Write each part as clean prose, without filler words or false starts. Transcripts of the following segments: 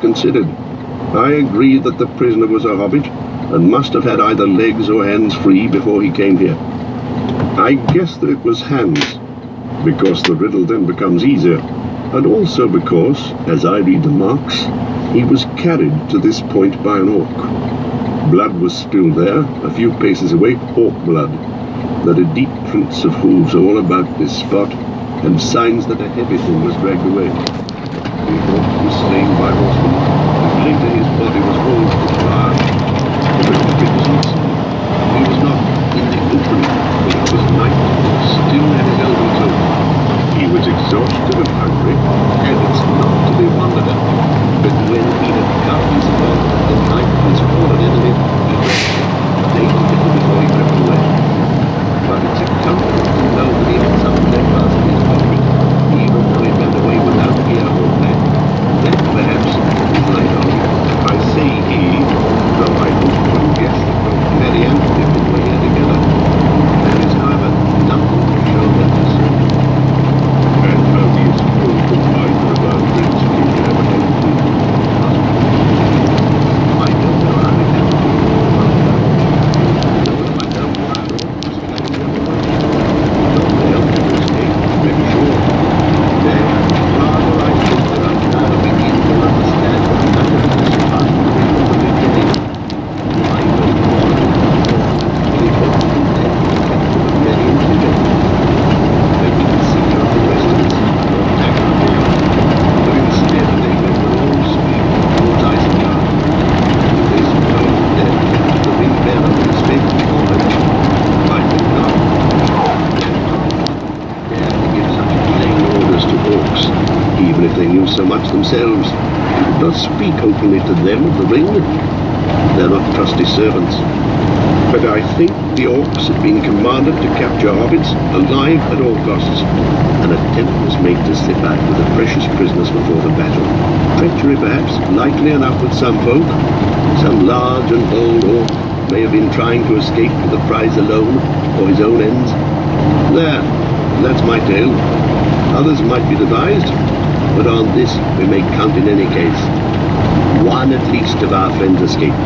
considered. I agreed that the prisoner was a hobbit and must have had either legs or hands free before he came here. I guess that it was hands, because the riddle then becomes easier, and also because, as I read the marks, he was carried to this point by an orc. Blood was spilled there, a few paces away, orc blood. There are deep prints of hooves all about this spot, and signs that a heavy thing was dragged away. The orc was slain by horsemen, and later his body was rolled to the fire. The hobbit was not seen. He was not in the open, but it was night, still had his elbows open. He was exhausted and hungry, and it's not to be wondered at. But when he had cut his body, the knife of his fallen enemy, he rested, day and little before he crept away. But it's a comfort to know that he had some leftovers in his pocket, even though he ran away without gear or plan. That perhaps is laid on. I say he, though I wouldn't guess that both Mary and Pippin were here together. There is, however, nothing to show that to say. And how he is full of life about Prince King to have a hand to it. I don't know how it happened. So much themselves, do not speak openly to them of the ring. They're not trusty servants. But I think the orcs had been commanded to capture hobbits alive at all costs. An attempt was made to slip back with the precious prisoners before the battle. Treachery perhaps, likely enough with some folk. Some large and bold orc may have been trying to escape with the prize alone, for his own ends. That's my tale. Others might be devised, but on this we may count in any case. One at least of our friends escaped.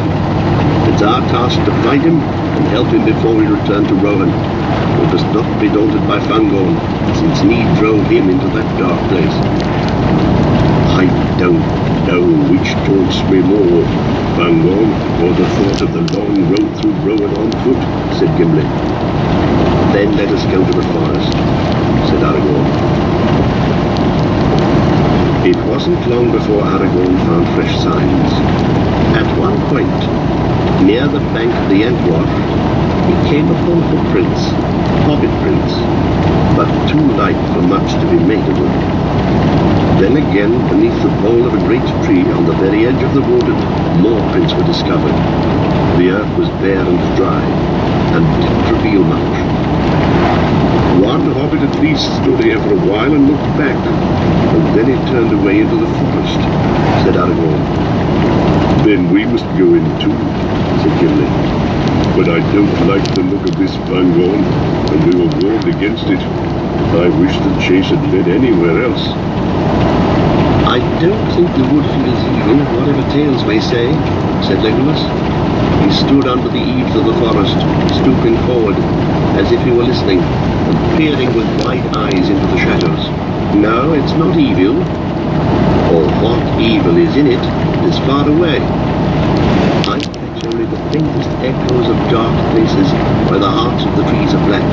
It's our task to find him and help him before we return to Rohan. We must not be daunted by Fungorn, since need drove him into that dark place. I don't know which taunts me more, Fungorn, or the thought of the long road through Rohan on foot, said Gimli. Then let us go to the forest, said Aragorn. It wasn't long before Aragorn found fresh signs. At one point, near the bank of the Entwar, he came upon footprints, hobbit prints, but too light for much to be made of them. Then again, beneath the bole of a great tree on the very edge of the wood, more prints were discovered. The earth was bare and dry, and didn't reveal much. One hobbit at least stood here for a while and looked back, and then he turned away into the forest, said Aragorn. Then we must go in too, said Gimli. But I don't like the look of this Fungorn, and we were warned against it. I wish the chase had led anywhere else. I don't think the wood feels evil, whatever tales may say, said Legolas. He stood under the eaves of the forest, stooping forward, as if he were listening, and peering with wide eyes into the shadows. No, it's not evil, or what evil is in it is far away. I catch only the faintest echoes of dark places where the hearts of the trees are black.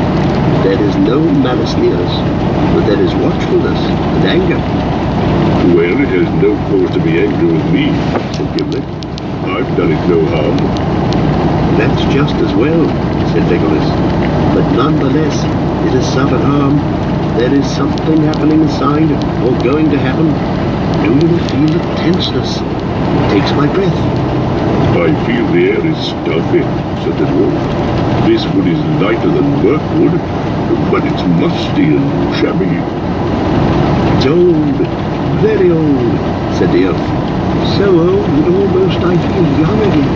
There is no malice near us, but there is watchfulness and anger. Well, it has no cause to be angry with me, said Gimli. I've done it no harm. That's just as well, said Legolas. But nonetheless, it has suffered harm. There is something happening inside, or going to happen. Do you feel the tenseness? It takes my breath. I feel the air is stuffy, said the dwarf. This wood is lighter than workwood, but it's musty and shabby. It's old, very old, said the elf. So old that almost I feel young again,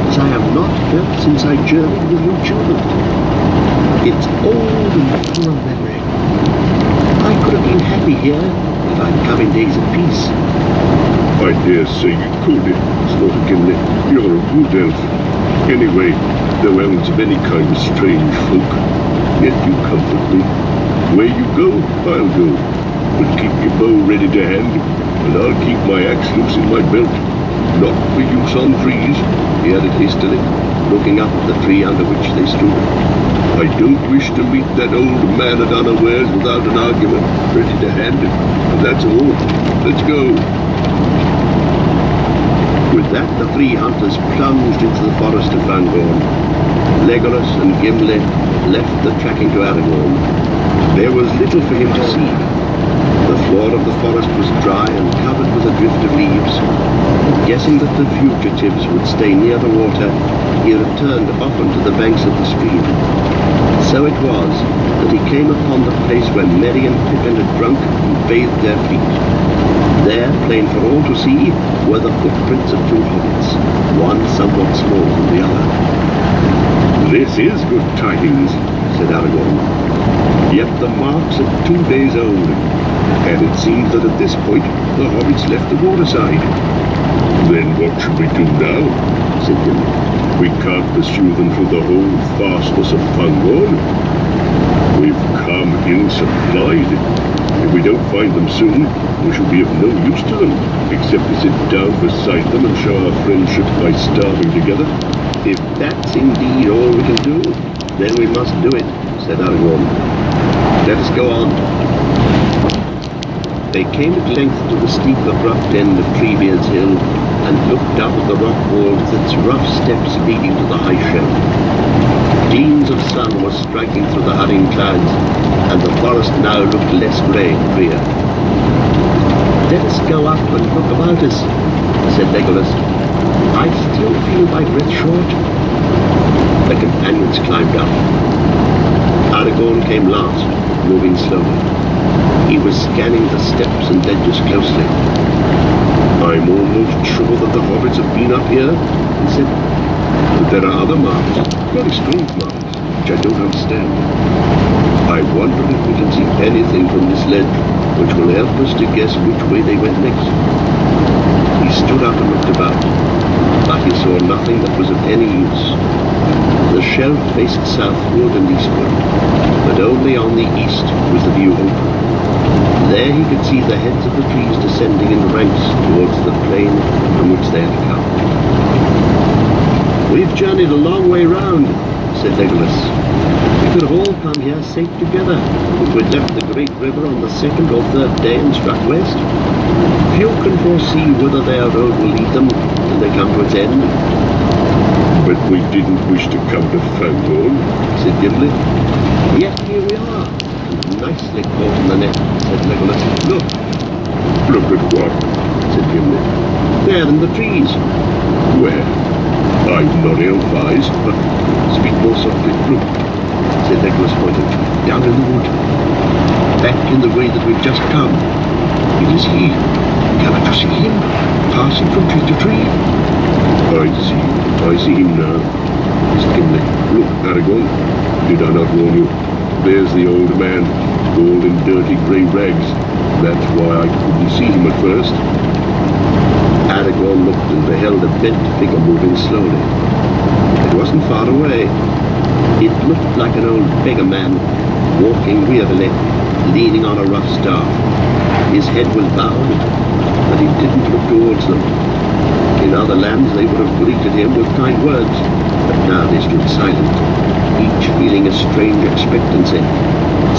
as I have not felt since I journeyed with you children. It's old and full of memory. I could have been happy here if I'd come in days of peace. I dare say you could, snorted Gimli. You're a good elf. Anyway, though elves of any kind are strange folk, yet you comfort me. Where you go, I'll go. But keep your bow ready to hand, and I'll keep my axe loose in my belt. Not for use on trees, he added hastily, looking up at the tree under which they stood. I don't wish to meet that old man at unawares without an argument, ready to hand it. And that's all. Let's go. With that, the three hunters plunged into the forest of Fangorn. Legolas and Gimli left the tracking to Aragorn. There was little for him to see. The floor of the forest was dry and covered with a drift of leaves. Guessing that the fugitives would stay near the water, he returned often to the banks of the stream. So it was that he came upon the place where Merry and Pippin had drunk and bathed their feet. There, plain for all to see, were the footprints of two hobbits, one somewhat smaller than the other. This is good tidings, said Aragorn. Yet the marks are 2 days old, and it seems that at this point the hobbits left the waterside. Then what should we do now? Said Gimli. We can't pursue them through the whole fastness of Fangorn. We've come ill-supplied. If we don't find them soon, we shall be of no use to them, except to sit down beside them and show our friendship by starving together. If that's indeed all we can do, then we must do it, said Aragorn. Let us go on. They came at length to the steep abrupt end of Treebeard's Hill, and looked up at the rock wall with its rough steps leading to the high shelf. Gleams of sun were striking through the hurrying clouds, and the forest now looked less grey and clear. Let us go up and look about us, said Legolas. I still feel my breath short. The companions climbed up. Aragorn came last, moving slowly. He was scanning the steps and ledges closely. I'm almost sure that the hobbits have been up here, he said. But there are other marks, very strange marks, which I don't understand. I wonder if we can see anything from this ledge which will help us to guess which way they went next. He stood up and looked about, but he saw nothing that was of any use. The shelf faced southward and eastward, but only on the east was the view open. There he could see the heads of the trees descending in ranks towards the plain from which they had come. We've journeyed a long way round, said Legolas. We could have all come here safe together if we'd left the great river on the second or third day and struck west. Few can foresee whither their road will lead them till they come to its end. But we didn't wish to come to Fangorn, said Gimli. Yet here we are, nicely caught in the net, said Legolas. Look. Look at what? Said Gimli. There in the trees. Where? I'm not elf-eyes, but speak more softly. Look, said Legolas, pointing. Down in the wood. Back in the way that we've just come. It is he. Cannot you see him? Passing from tree to tree. I see him now, said Gimli. Look, Aragorn, did I not warn you? There's the old man, all in dirty grey rags. That's why I couldn't see him at first. Aragorn looked and beheld a bent figure moving slowly. It wasn't far away. It looked like an old beggar man, walking wearily, leaning on a rough staff. His head was bowed, but he didn't look towards them. In other lands they would have greeted him with kind words, but now they stood silent, each feeling a strange expectancy.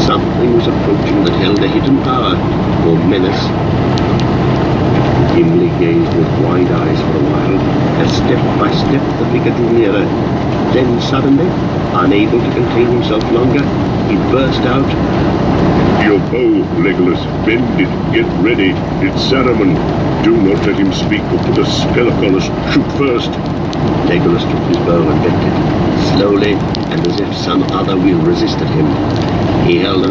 Something was approaching that held a hidden power, or menace. Gimli gazed with wide eyes for a while, as step by step the figure drew nearer. Then suddenly, unable to contain himself longer, he burst out, Your bow, Legolas, bend it, get ready, it's Saruman. Do not let him speak or put a spell upon us. Shoot first. Legolas took his bow and bent it, slowly, and as if some other will resisted him. He held an